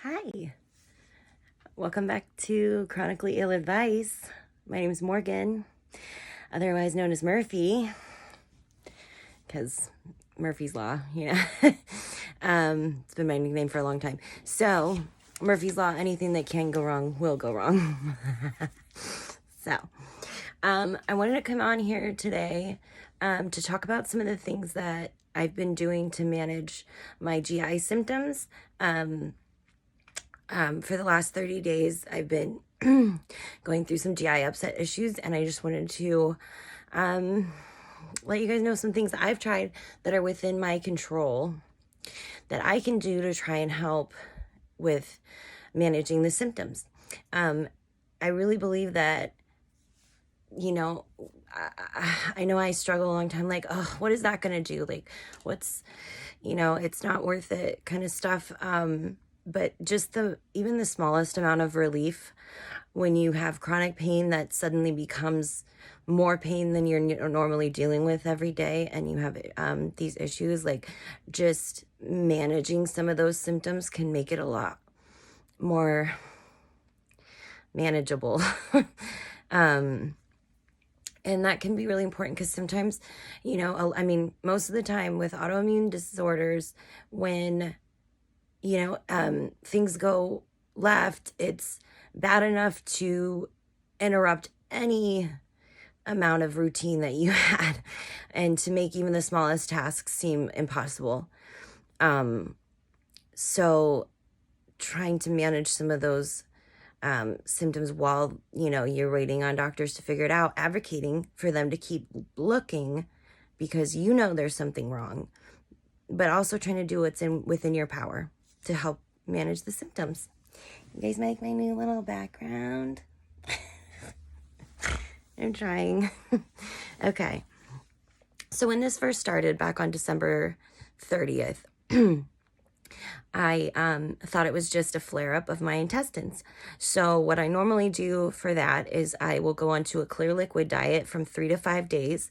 Hi, welcome back to Chronically Ill Advice. My name is Morgan, otherwise known as Murphy, because Murphy's Law, it's been my nickname for a long time. So, Murphy's Law, anything that can go wrong will go wrong. So, I wanted to come on here today to talk about some of the things that I've been doing to manage my GI symptoms. For the last 30 days, I've been going through some GI upset issues, and I just wanted to let you guys know some things that I've tried that are within my control that I can do to try and help with managing the symptoms. I really believe that, I know I struggle a long time, like, oh, what is that going to do? Like, what's, it's not worth it kind of stuff. But just even the smallest amount of relief when you have chronic pain that suddenly becomes more pain than you're normally dealing with every day, and you have these issues, like just managing some of those symptoms can make it a lot more manageable. And that can be really important because sometimes, most of the time with autoimmune disorders, when things go left, it's bad enough to interrupt any amount of routine that you had and to make even the smallest tasks seem impossible. So trying to manage some of those symptoms while, you're waiting on doctors to figure it out, advocating for them to keep looking because there's something wrong, but also trying to do what's within your power to help manage the symptoms. You guys like my new little background? I'm trying. Okay. So when this first started back on December 30th, I thought it was just a flare-up of my intestines. So what I normally do for that is I will go onto a clear liquid diet from 3 to 5 days,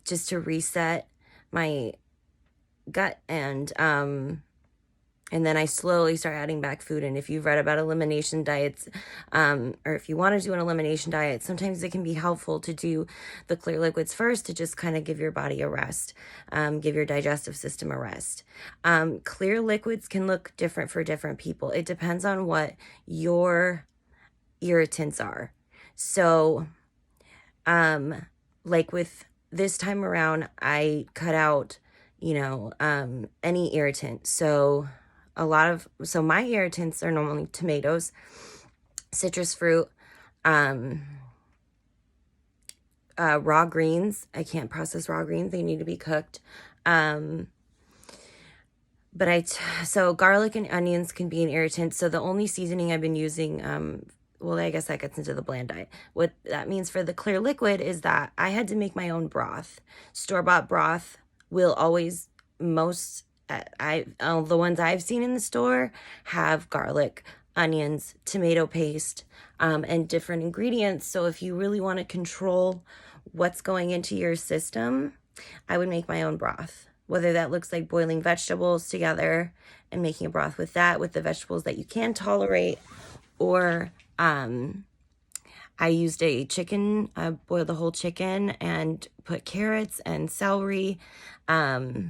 just to reset my gut, and then I slowly start adding back food. And if you've read about elimination diets, or if you want to do an elimination diet, sometimes it can be helpful to do the clear liquids first to just kind of give your body a rest, give your digestive system a rest. Clear liquids can look different for different people. It depends on what your irritants are. So, like with this time around, I cut out, any irritant. So my irritants are normally tomatoes, citrus fruit, raw greens. I can't process raw greens. They need to be cooked. So garlic and onions can be an irritant. So the only seasoning I've been using, I guess that gets into the bland diet. What that means for the clear liquid is that I had to make my own broth. Store-bought broth will always, the ones I've seen in the store have garlic, onions, tomato paste, and different ingredients. So if you really want to control what's going into your system, I would make my own broth. Whether that looks like boiling vegetables together and making a broth with the vegetables that you can tolerate, or I used a chicken. I boiled the whole chicken and put carrots and celery. What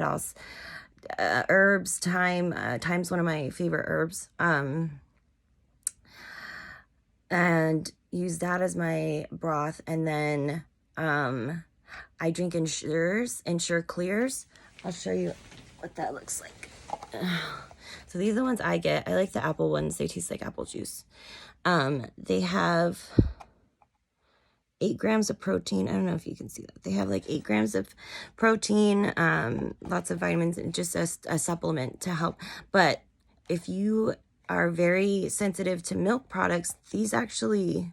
else? Herbs, thyme. Thyme's one of my favorite herbs. And use that as my broth. And then I drink Ensure Clears. I'll show you what that looks like. So these are the ones I get. I like the apple ones. They taste like apple juice. They have 8 grams of protein. I don't know if you can see that. They have like 8 grams of protein, lots of vitamins, and just a supplement to help. But if you are very sensitive to milk products, these actually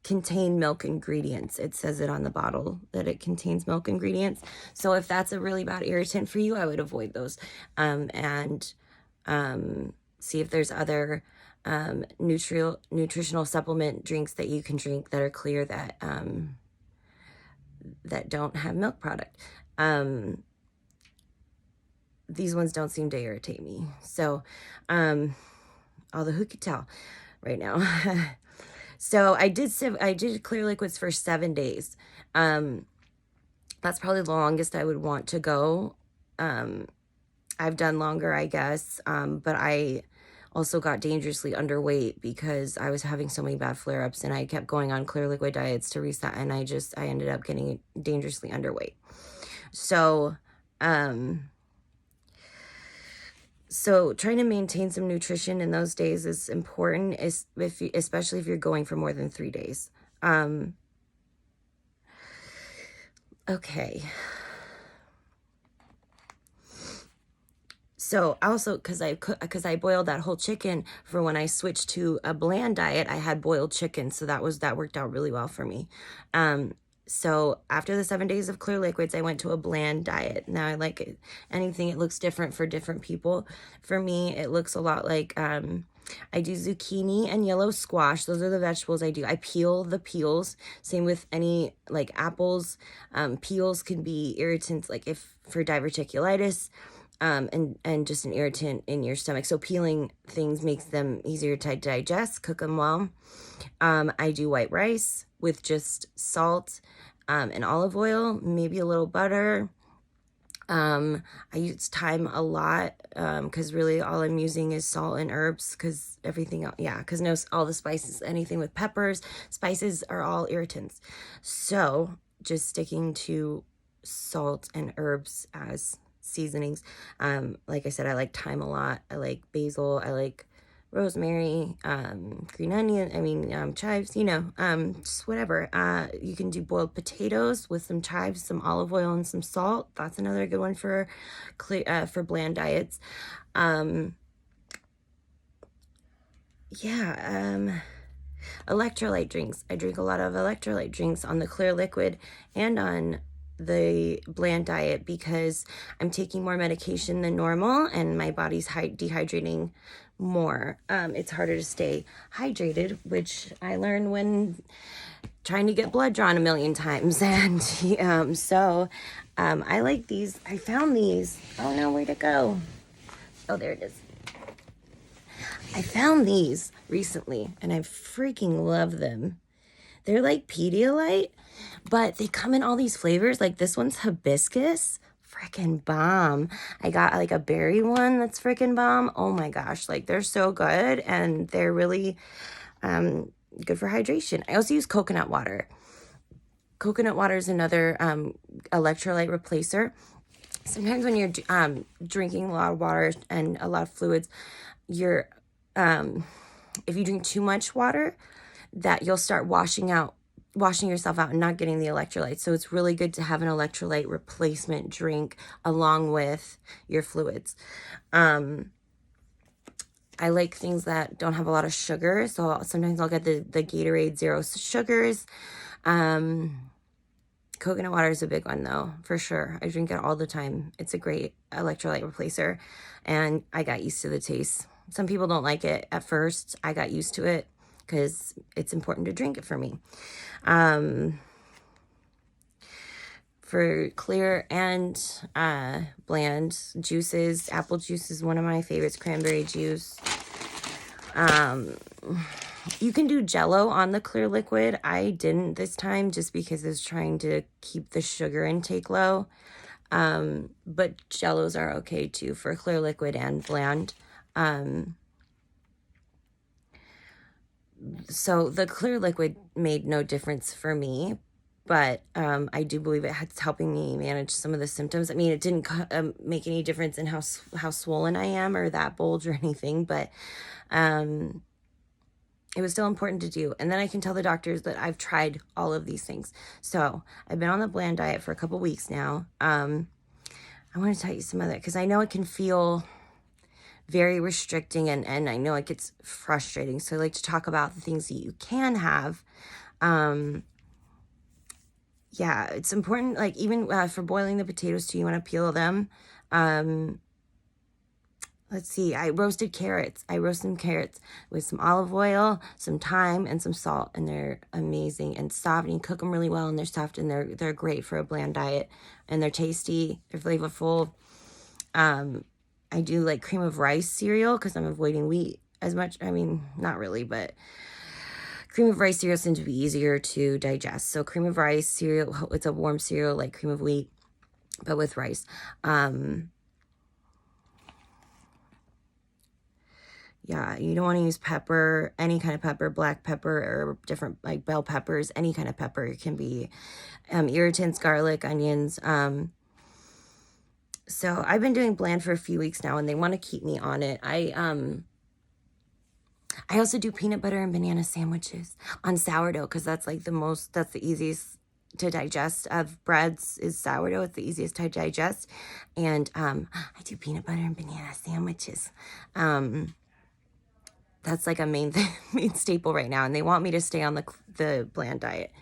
contain milk ingredients. It says it on the bottle that it contains milk ingredients. So if that's a really bad irritant for you, I would avoid those, and see if there's other nutritional supplement drinks that you can drink that are clear, that that don't have milk product. these ones don't seem to irritate me. So, although who could tell right now? So I did clear liquids for 7 days. That's probably the longest I would want to go. I've done longer, I guess, but I also got dangerously underweight because I was having so many bad flare-ups, and I kept going on clear liquid diets to reset, and I ended up getting dangerously underweight. So, so trying to maintain some nutrition in those days is important, especially if you're going for more than 3 days. Okay. So also, because I boiled that whole chicken for when I switched to a bland diet, I had boiled chicken, so that worked out really well for me. So after the 7 days of clear liquids, I went to a bland diet. Now I like it. Anything, it looks different for different people. For me, it looks a lot like I do zucchini and yellow squash. Those are the vegetables I do. I peel the peels. Same with any like apples. Peels can be irritants, like if for diverticulitis. And just an irritant in your stomach. So peeling things makes them easier to digest, cook them well. I do white rice with just salt and olive oil, maybe a little butter. I use thyme a lot because really all I'm using is salt and herbs because everything else, because no, all the spices, anything with peppers, spices are all irritants. So just sticking to salt and herbs as seasonings. Like I said, I like thyme a lot. I like basil. I like rosemary, green onion, chives, just whatever. You can do boiled potatoes with some chives, some olive oil, and some salt. That's another good one for bland diets. Electrolyte drinks. I drink a lot of electrolyte drinks on the clear liquid and on the bland diet because I'm taking more medication than normal and my body's dehydrating more. It's harder to stay hydrated, which I learned when trying to get blood drawn a million times. And I like these. I found these. Oh no, where'd it go? Oh, there it is. I found these recently and I freaking love them. They're like Pedialyte, but they come in all these flavors. Like this one's hibiscus. Freaking bomb. I got like a berry one that's freaking bomb. Oh my gosh. Like they're so good and they're really good for hydration. I also use coconut water. Coconut water is another electrolyte replacer. Sometimes when you're drinking a lot of water and a lot of fluids, you're if you drink too much water, that you'll start washing yourself out and not getting the electrolytes. So it's really good to have an electrolyte replacement drink along with your fluids. I like things that don't have a lot of sugar. So sometimes I'll get the Gatorade Zero Sugars. Coconut water is a big one though, for sure. I drink it all the time. It's a great electrolyte replacer and I got used to the taste. Some people don't like it at first. I got used to it because it's important to drink it for me. For clear and bland juices, apple juice is one of my favorites, cranberry juice. You can do Jello on the clear liquid. I didn't this time just because I was trying to keep the sugar intake low. But Jellos are okay too for clear liquid and bland. So the clear liquid made no difference for me, but I do believe it's helping me manage some of the symptoms. I mean, it didn't make any difference in how swollen I am or that bulge or anything, but it was still important to do. And then I can tell the doctors that I've tried all of these things. So I've been on the bland diet for a couple weeks now. I want to tell you some other, because I know it can feel very restricting and I know it gets frustrating. So I like to talk about the things that you can have. Yeah, it's important, like even for boiling the potatoes too, you want to peel them. Let's see, I roasted carrots. I roast some carrots with some olive oil, some thyme, and some salt, and they're amazing and soft, and you cook them really well, and they're soft, and they're great for a bland diet, and they're tasty, they're flavorful. I do like cream of rice cereal because I'm avoiding wheat as much. I mean, not really, but cream of rice cereal seems to be easier to digest. So cream of rice cereal, it's a warm cereal like cream of wheat, but with rice. Yeah, you don't want to use pepper, any kind of pepper, black pepper, or different like bell peppers, any kind of pepper. It can be irritants, garlic, onions. So I've been doing bland for a few weeks now, and they want to keep me on it. I also do peanut butter and banana sandwiches on sourdough because that's like that's the easiest to digest of breads is sourdough. It's the easiest to digest. And I do peanut butter and banana sandwiches. That's like a main staple right now. And they want me to stay on the bland diet.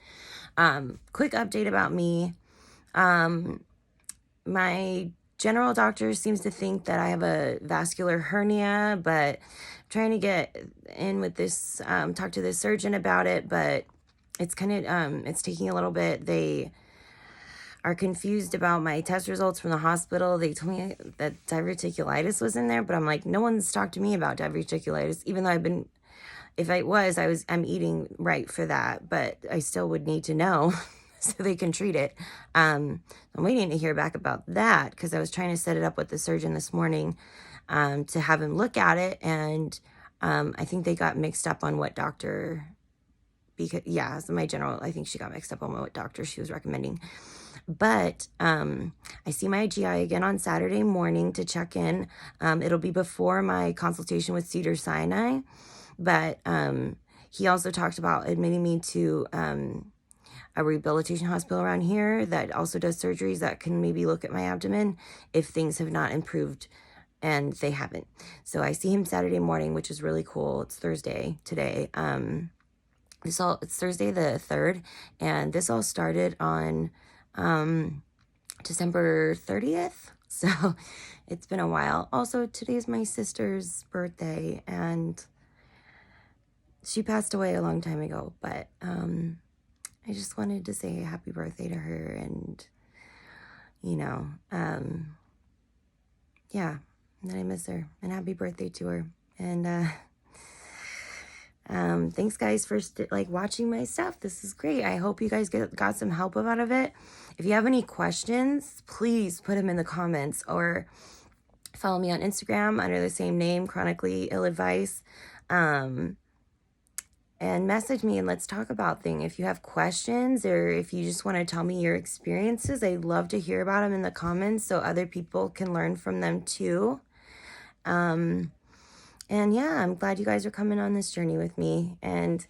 Quick update about me. My general doctor seems to think that I have a vascular hernia, but I'm trying to get in with this, talk to the surgeon about it, but it's kind of, it's taking a little bit. They are confused about my test results from the hospital. They told me that diverticulitis was in there, but I'm like, no one's talked to me about diverticulitis, even though I'm eating right for that, but I still would need to know so they can treat it. I'm waiting to hear back about that because I was trying to set it up with the surgeon this morning to have him look at it. And I think they got mixed up on what doctor, because so my general, I think she got mixed up on what doctor she was recommending. But I see my GI again on Saturday morning to check in. It'll be before my consultation with Cedars-Sinai. But he also talked about admitting me to a rehabilitation hospital around here that also does surgeries that can maybe look at my abdomen if things have not improved, and they haven't. So I see him Saturday morning, which is really cool. It's Thursday today. It's Thursday the 3rd, and this all started on December 30th. So it's been a while. Also, today's my sister's birthday, and she passed away a long time ago, but I just wanted to say happy birthday to her, and yeah, that I miss her, and happy birthday to her. And thanks guys for watching my stuff. This is great. I hope you guys got some help out of it. If you have any questions, please put them in the comments, or follow me on Instagram under the same name, Chronically Ill Advice, and message me and let's talk about things. If you have questions, or if you just want to tell me your experiences, I'd love to hear about them in the comments so other people can learn from them too. And yeah, I'm glad you guys are coming on this journey with me, and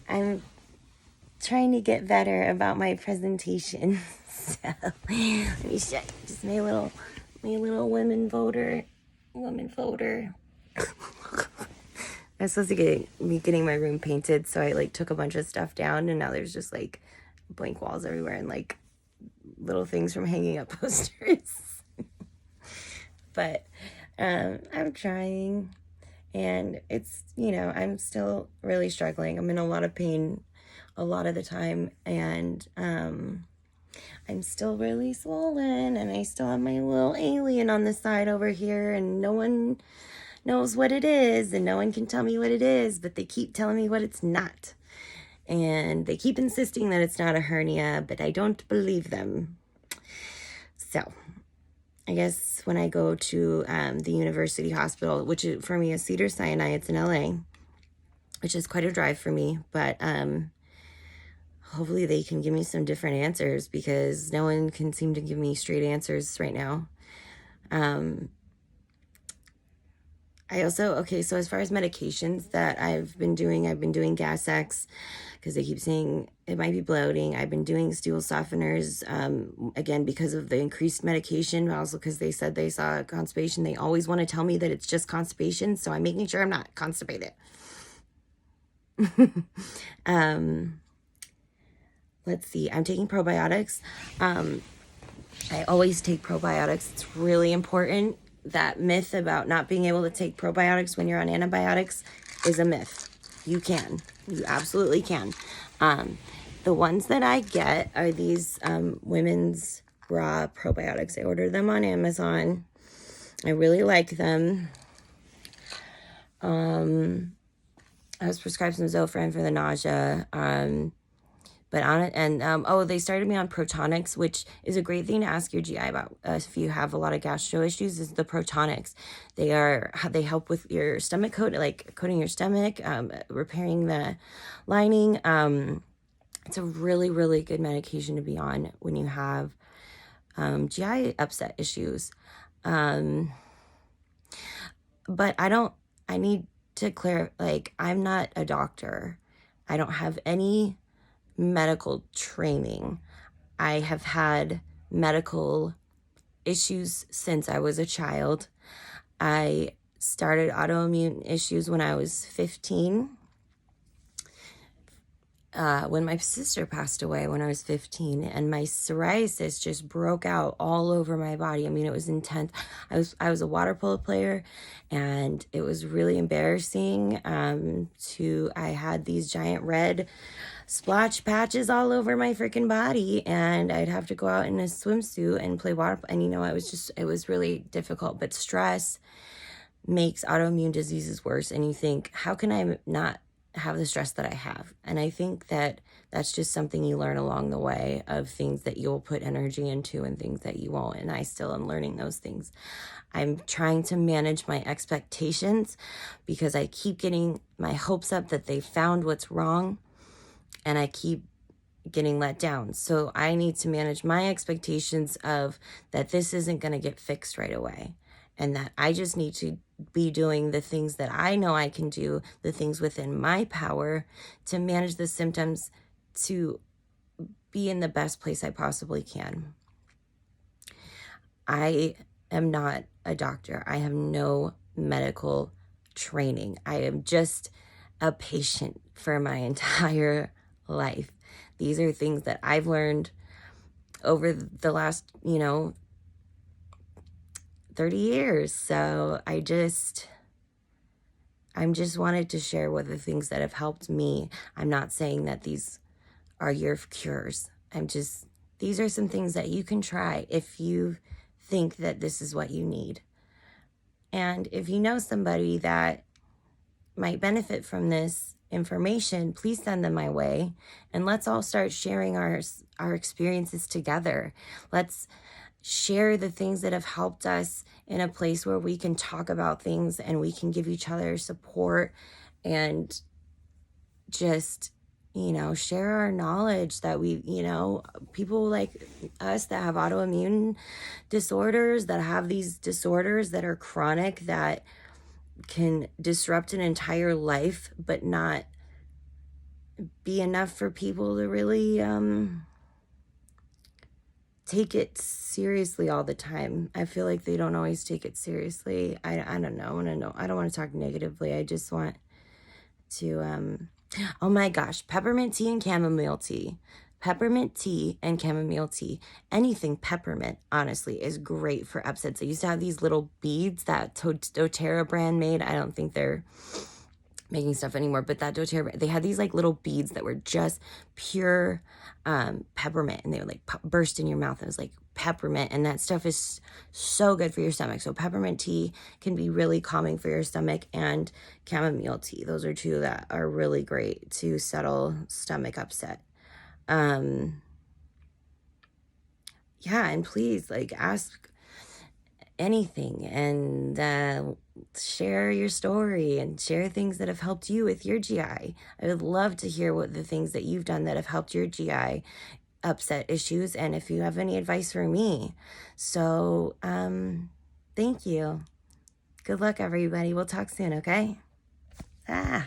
I'm trying to get better about my presentation. So let me show you just my little woman folder. I was supposed to be getting my room painted, so I took a bunch of stuff down, and now there's just blank walls everywhere and little things from hanging up posters. But I'm trying, and it's, I'm still really struggling. I'm in a lot of pain a lot of the time, and I'm still really swollen, and I still have my little alien on the side over here, and no one knows what it is, and no one can tell me what it is, but they keep telling me what it's not. And they keep insisting that it's not a hernia, but I don't believe them. So I guess when I go to the university hospital, which for me is Cedars-Sinai, it's in LA, which is quite a drive for me, but hopefully they can give me some different answers, because no one can seem to give me straight answers right now. So as far as medications that I've been doing Gas-X, because they keep saying it might be bloating. I've been doing stool softeners, again, because of the increased medication, but also because they said they saw constipation. They always want to tell me that it's just constipation, so I'm making sure I'm not constipated. Let's see, I'm taking probiotics. I always take probiotics. It's really important. That myth about not being able to take probiotics when you're on antibiotics is a myth. You absolutely can. The ones that I get are these women's raw probiotics. I ordered them on Amazon. I really like them. I was prescribed some Zofran for the nausea. But on it, and oh, they started me on Protonics, which is a great thing to ask your GI about if you have a lot of gastro issues. Is the Protonics? They help with your stomach coat, like coating your stomach, repairing the lining. It's a really, really good medication to be on when you have GI upset issues. But I need to clear, like, I'm not a doctor. I don't have any medical training. I have had medical issues since I was a child. I started autoimmune issues when I was 15. When my sister passed away when I was 15, and my psoriasis just broke out all over my body. I mean, it was intense. I was a water polo player, and it was really embarrassing. I had these giant red splotch patches all over my freaking body, and I'd have to go out in a swimsuit and play water. And it was really difficult. But stress makes autoimmune diseases worse, and you think, how can I not have the stress that I have? And I think that that's just something you learn along the way, of things that you'll put energy into and things that you won't. And I still am learning those things. I'm trying to manage my expectations because I keep getting my hopes up that they found what's wrong, and I keep getting let down. So I need to manage my expectations of that this isn't going to get fixed right away, and that I just need to be doing the things that I know I can do, the things within my power to manage the symptoms, to be in the best place I possibly can. I am not a doctor. I have no medical training. I am just a patient for my entire life. These are things that I've learned over the last, 30 years. So I'm just wanted to share what the things that have helped me. I'm not saying that these are your cures. These are some things that you can try if you think that this is what you need. And if you know somebody that might benefit from this information, please send them my way, and let's all start sharing our experiences together. Let's share the things that have helped us in a place where we can talk about things and we can give each other support, and just, share our knowledge that people like us that have autoimmune disorders, that have these disorders that are chronic, that can disrupt an entire life, but not be enough for people to really take it seriously all the time. I feel like they don't always take it seriously. I don't know. I don't want to talk negatively. I just want to, oh my gosh, peppermint tea and chamomile tea. Peppermint tea and chamomile tea. Anything peppermint, honestly, is great for upsets. I used to have these little beads that doTERRA brand made. I don't think they're making stuff anymore, but that doTERRA, they had these like little beads that were just pure peppermint, and they would like burst in your mouth. It was like peppermint, and that stuff is so good for your stomach. So peppermint tea can be really calming for your stomach, and chamomile tea. Those are two that are really great to settle stomach upset. Yeah, and please, like, ask anything, and share your story and share things that have helped you with your GI. I would love to hear what the things that you've done that have helped your GI upset issues, and if you have any advice for me. So, thank you. Good luck, everybody. We'll talk soon, okay? Bye.